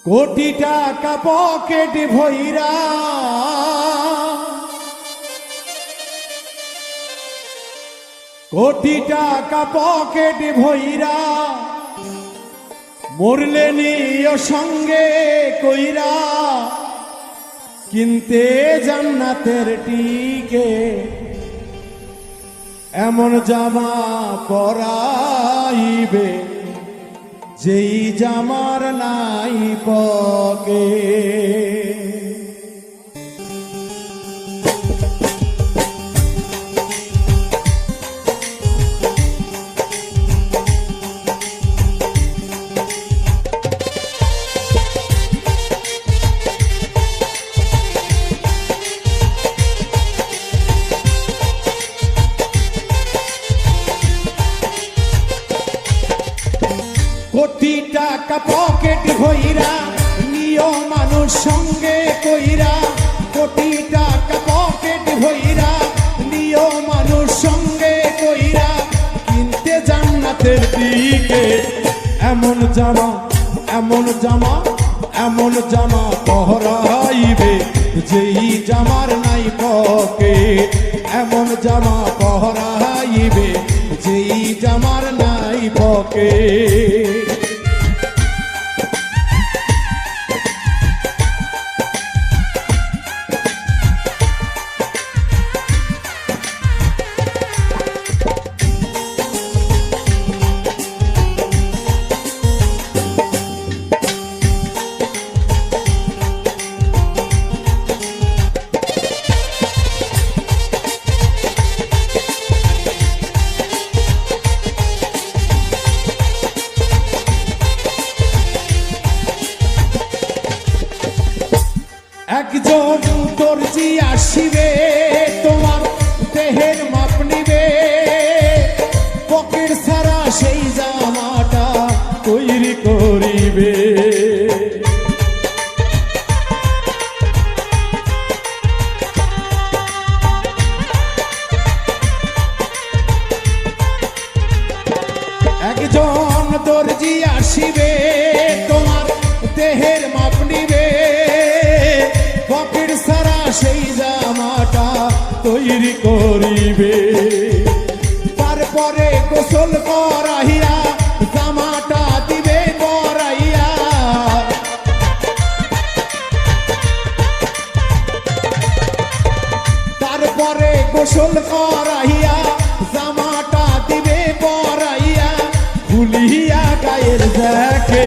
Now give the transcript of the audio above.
কোটি টাকা পকেট ভইরা কোটি টাকা পকেট ভইরা মরলে নিও সঙ্গে কইরা কিনতে জান্নাতের টিকে এমন জামা পরাইবে যেই জামার নাই পকেট। কোটি টাকা পকেট ভইরা নিও মানুষ সঙ্গে কইরা, কোটি টাকা পকেট ভইরা নিও মানুষ সঙ্গে কইরা কিনতে জান্নাতের দিকে এমন জামা এমন জামা এমন জামা পহরাইবে যেই জামার নাই পকেট, এমন জামা পহরাইবে যেই জামার নাই পকেট। একজন দর্জি আসিবে তোমার দেহের মাপ নিবে, পকেট ছাড়া সেই জামাটা তৈরি করিবে। একজন দর্জি আসিবে তোমার দেহের মাপ নিবে, পকেট ছাড়া সেই জামাটা তৈরি কর